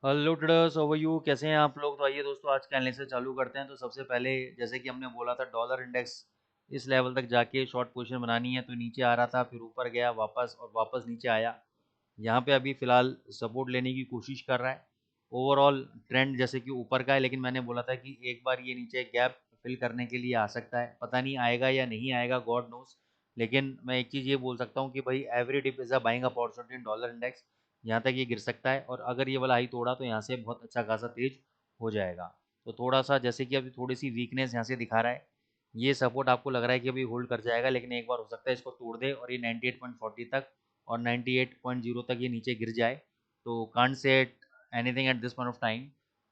Hello traders, over you कैसे हैं आप लोग। तो आइए दोस्तों, आज का एनालिसिस चालू करते हैं। तो सबसे पहले, जैसे कि हमने बोला था, डॉलर इंडेक्स इस लेवल तक जाके शॉर्ट पोजीशन बनानी है। तो नीचे आ रहा था, फिर ऊपर गया वापस और वापस नीचे आया। यहाँ पे अभी फ़िलहाल सपोर्ट लेने की कोशिश कर रहा है। ओवरऑल ट्रेंड जैसे कि ऊपर का है, लेकिन मैंने बोला था कि एक बार ये नीचे गैप फिल करने के लिए आ सकता है। पता नहीं आएगा या नहीं आएगा, गॉड नोस। लेकिन मैं एक चीज़ ये बोल सकता हूँ कि भाई every dip is a buying opportunity in dollar index. यहाँ तक ये गिर सकता है, और अगर ये वाला हाई तोड़ा तो यहाँ से बहुत अच्छा खासा तेज हो जाएगा। तो थोड़ा सा जैसे कि अभी थोड़ी सी वीकनेस यहाँ से दिखा रहा है। ये सपोर्ट आपको लग रहा है कि अभी होल्ड कर जाएगा, लेकिन एक बार हो सकता है इसको तोड़ दे और ये 98.40 तक और 98.0 तक ये नीचे गिर जाए। तो can't say anything at this point of time.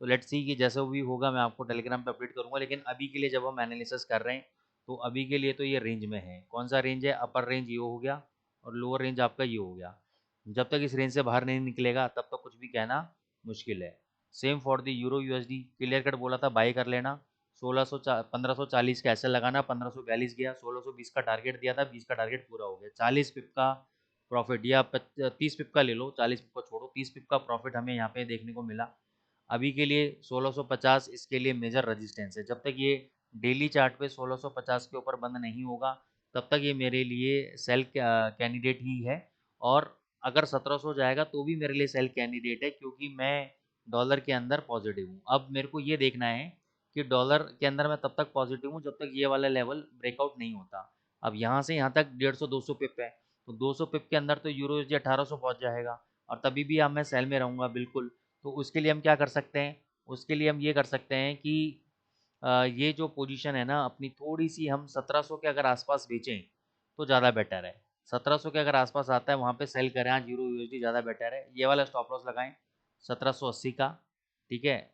तो लेट्स सी कि जैसा भी होगा मैं आपको टेलीग्राम पे अपडेट करूंगा। लेकिन अभी के लिए जब हम एनालिसिस कर रहे हैं, तो अभी के लिए तो ये रेंज में है। कौन सा रेंज है? अपर रेंज ये हो गया और लोअर रेंज आपका ये हो गया। जब तक इस रेंज से बाहर नहीं निकलेगा तब तक कुछ भी कहना मुश्किल है। Same for the euro USD, clear cut बोला था बाई कर लेना। 1540 का ऐसे लगाना, 1542 गया, 1620 का टारगेट दिया था, 20 का टारगेट पूरा हो गया। 40 पिप का प्रॉफिट, या 30 पिप का ले लो, 40 पिप का छोड़ो, 30 पिप का प्रॉफिट हमें यहाँ पे देखने को मिला। अभी के लिए 1650 इसके लिए मेजर रेजिस्टेंस है। जब तक ये डेली चार्ट पे 1650 के ऊपर बंद नहीं होगा, तब तक ये मेरे लिए सेल कैंडिडेट ही है। और अगर 1700 जाएगा तो भी मेरे लिए सेल कैंडिडेट है, क्योंकि मैं डॉलर के अंदर पॉजिटिव हूँ। अब मेरे को ये देखना है कि डॉलर के अंदर मैं तब तक पॉजिटिव हूँ जब तक ये वाला लेवल ब्रेकआउट नहीं होता। अब यहाँ से यहाँ तक 150-200 पिप है, तो 200 पिप के अंदर तो यूरो 1800 पहुँच जाएगा, और तभी भी अब मैं सेल में रहूँगा बिल्कुल। तो उसके लिए हम क्या कर सकते हैं? उसके लिए हम ये कर सकते हैं कि ये जो पोजीशन है ना अपनी, थोड़ी सी हम 1700 के अगर आसपास बेचें तो ज़्यादा बेटर है। 1700 के अगर आसपास आता है वहाँ पे सेल करें आज यूरो यूएसडी, ज़्यादा बेटर है। ये वाला स्टॉप लॉस लगाएं 1780 का, ठीक है।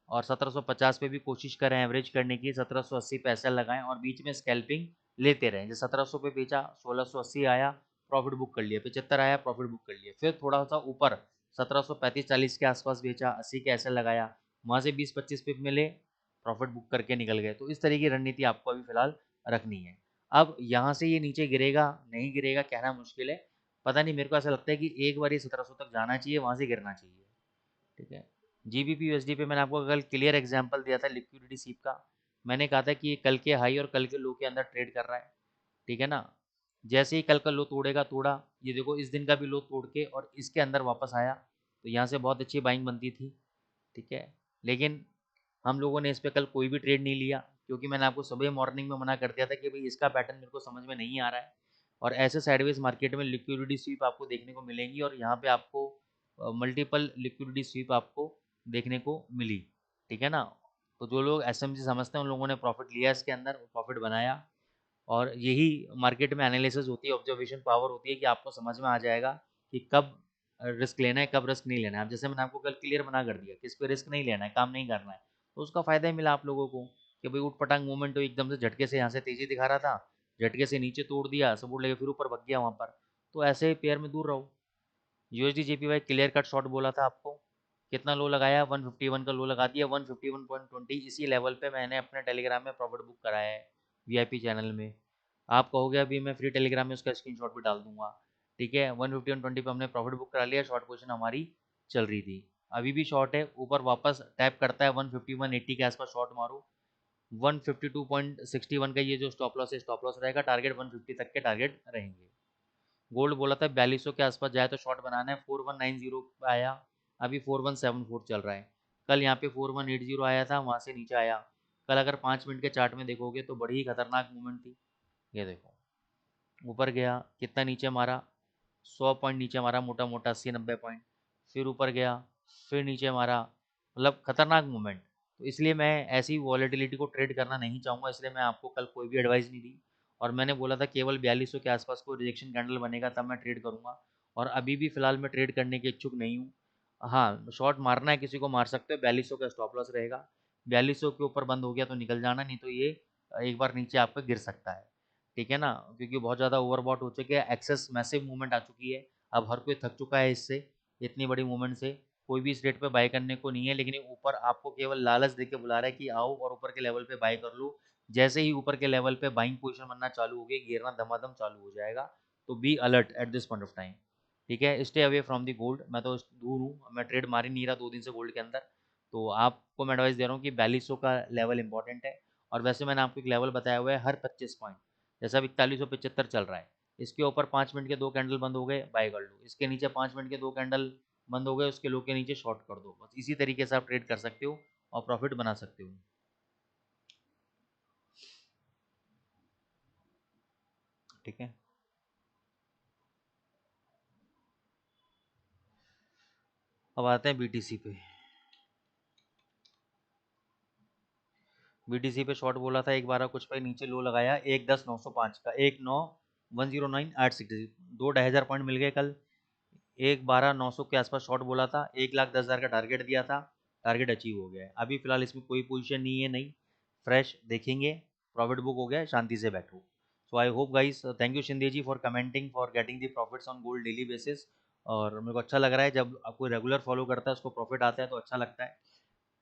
और 1750 पे भी कोशिश करें एवरेज करने की, 1780 पे ऐसा लगाएं और बीच में स्कैल्पिंग लेते रहें। जैसे 1700 पे बेचा, 1680 आया, प्रॉफिट बुक कर लिया, 75 आया, प्रॉफिट बुक कर लिया। फिर थोड़ा सा ऊपर 1735-40 के आसपास बेचा, 80 के ऐसे लगाया, वहाँ से 20-25 पिप मिले, प्रॉफिट बुक करके निकल गए। तो इस तरह की रणनीति आपको अभी फिलहाल रखनी है। अब यहाँ से ये नीचे गिरेगा नहीं गिरेगा कहना मुश्किल है। पता नहीं, मेरे को ऐसा लगता है कि एक बार ये 1700 तक जाना चाहिए, वहाँ से गिरना चाहिए, ठीक है। जीबीपी यूएसडी पे मैंने आपको कल क्लियर एग्जांपल दिया था लिक्विडिटी सीप का। मैंने कहा था कि ये कल के हाई और कल के लो के अंदर ट्रेड कर रहा है, ठीक है ना। जैसे ही कल का लो तोड़ेगा, तोड़ा, ये देखो इस दिन का भी लो तोड़ के और इसके अंदर वापस आया, तो यहाँ से बहुत अच्छी बाइंग बनती थी, ठीक है। लेकिन हम लोगों ने इस पे कल कोई भी ट्रेड नहीं लिया, क्योंकि मैंने आपको सुबह मॉर्निंग में मना कर दिया था कि भाई इसका पैटर्न मेरे को समझ में नहीं आ रहा है। और ऐसे साइडवेज मार्केट में लिक्विडिटी स्वीप आपको देखने को मिलेंगी, और यहाँ पे आपको मल्टीपल लिक्विडिटी स्वीप आपको देखने को मिली, ठीक है ना। तो जो लोग एसएमसी समझते हैं उन लोगों ने प्रॉफिट लिया, इसके अंदर प्रॉफिट बनाया। और यही मार्केट में एनालिसिस होती है, ऑब्जर्वेशन पावर होती है, कि आपको समझ में आ जाएगा कि कब रिस्क लेना है, कब रिस्क नहीं लेना है। अब जैसे मैंने आपको कल क्लियर मना कर दिया, किस पे रिस्क नहीं लेना है, काम नहीं करना है, तो उसका फ़ायदा ही मिला आप लोगों को कि भाई उठ पटांग मूवमेंट हो, एकदम से झटके से यहाँ से तेज़ी दिखा रहा था, झटके से नीचे तोड़ दिया, सपोर्ट लेके फिर ऊपर भग गया वहाँ पर। तो ऐसे पेयर में दूर रहो। USD JPY clear cut shot बोला था आपको, कितना लो लगाया? 151 का लो लगा दिया, 151.20 इसी लेवल पे मैंने अपने टेलीग्राम में प्रॉफिट बुक कराया है, वीआईपी चैनल में। आप कहोगे अभी मैं फ्री टेलीग्राम में उसका स्क्रीनशॉट भी डाल दूंगा, ठीक है। 151.20 पे हमने प्रॉफिट बुक करा लिया, शॉर्ट पोजीशन हमारी चल रही थी, अभी भी शॉर्ट है। ऊपर वापस टैप करता है 151.80 के आसपास शॉर्ट मारो। 152.61 का ये जो स्टॉप लॉस है, स्टॉप लॉस रहेगा, टारगेट 150 तक के टारगेट रहेंगे। गोल्ड बोला था 4200 के आसपास जाए तो शॉर्ट बनाना है, 4190 आया, अभी 4174 चल रहा है। कल यहाँ पे 4180 आया था, वहाँ से नीचे आया। कल अगर 5 मिनट के चार्ट में देखोगे तो बड़ी ही खतरनाक मूवमेंट थी। ये देखो, ऊपर गया, कितना नीचे मारा? 100 पॉइंट नीचे मारा, मोटा मोटा 80-90 पॉइंट। फिर ऊपर गया, फिर नीचे मारा, मतलब खतरनाक मूवमेंट। तो इसलिए मैं ऐसी वॉलेटिलिटी को ट्रेड करना नहीं चाहूँगा, इसलिए मैं आपको कल कोई भी एडवाइस नहीं दी। और मैंने बोला था केवल 4200 के आसपास कोई रिजेक्शन कैंडल बनेगा तब मैं ट्रेड करूँगा। और अभी भी फ़िलहाल मैं ट्रेड करने के इच्छुक नहीं हूँ। हाँ, शॉर्ट मारना है किसी को मार सकते हो, 4200 का स्टॉप लॉस रहेगा। 4200 के ऊपर बंद हो गया तो निकल जाना, नहीं तो ये एक बार नीचे आपका गिर सकता है, ठीक है ना। क्योंकि बहुत ज़्यादा ओवरबॉट हो चुके हैं, एक्सेस मैसिव मूवमेंट आ चुकी है। अब हर कोई थक चुका है इससे, इतनी बड़ी मूवमेंट से। कोई भी इस रेट पे बाय करने को नहीं है, लेकिन ये ऊपर आपको केवल लालच देके बुला रहा है कि आओ और ऊपर के लेवल पे बाय कर लो। जैसे ही ऊपर के लेवल पे बाइंग पोजीशन बनना चालू हो गई, गिरना धमाधम चालू हो जाएगा। तो be alert at this point of time, ठीक है, stay away from the gold. मैं तो दूर हूँ, मैं ट्रेड मार ही नहीं रहा 2 दिन से गोल्ड के अंदर। तो आपको मैं एडवाइस दे रहा हूँ कि 4200 का लेवल इंपॉर्टेंट है। और वैसे मैंने आपको एक लेवल बताया हुआ है हर 25 पॉइंट, जैसा अब 4175 चल रहा है, इसके ऊपर 5 मिनट के 2 कैंडल बंद हो गए, बाय कर लो। इसके नीचे 5 मिनट के 2 कैंडल बंद हो गए, उसके लो के नीचे शॉर्ट कर दो। बस इसी तरीके से आप ट्रेड कर सकते हो और प्रॉफिट बना सकते हो। ठीक है, अब आते हैं बीटीसी पे। बीटीसी पे शॉर्ट बोला था 1/12 कुछ पे, नीचे लो लगाया 1/10/905 का, 1,9,109,860, 2 ढाई हजार पॉइंट मिल गए कल। 1/12/900 के आसपास शॉर्ट बोला था, 1,10,000 का टारगेट दिया था, टारगेट अचीव हो गया है। अभी फिलहाल इसमें कोई पोजीशन नहीं है, नहीं फ्रेश देखेंगे, प्रॉफिट बुक हो गया है, शांति से बैठो। So I hope guys, thank you Shinde ji for commenting, for getting the profits on gold daily basis. और मेरे को अच्छा लग रहा है जब आपको रेगुलर फॉलो करता है उसको प्रॉफिट आता है तो अच्छा लगता है।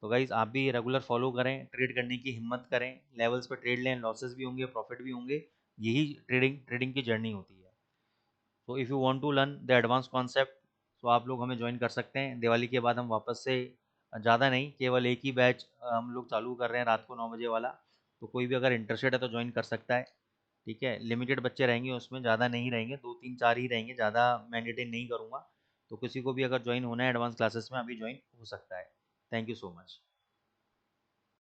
तो गाइज आप भी रेगुलर फॉलो करें, ट्रेड करने की हिम्मत करें, लेवल्स पर ट्रेड लें, लॉसेस भी होंगे प्रॉफिट भी होंगे, यही ट्रेडिंग की जर्नी होती है। तो if you want to learn the advance concept, तो आप लोग हमें ज्वाइन कर सकते हैं। दिवाली के बाद हम वापस से, ज़्यादा नहीं, केवल एक ही बैच हम लोग चालू कर रहे हैं रात को 9 बजे वाला। तो कोई भी अगर इंटरेस्टेड है तो ज्वाइन कर सकता है। ठीक है, लिमिटेड बच्चे रहेंगे उसमें, ज़्यादा नहीं रहेंगे, 2 3 4 ही रहेंगे, ज़्यादा मैंडेटरी नहीं करूँगा। तो किसी को भी अगर ज्वाइन होना है एडवांस क्लासेस में, अभी ज्वाइन हो सकता है। Thank you so much.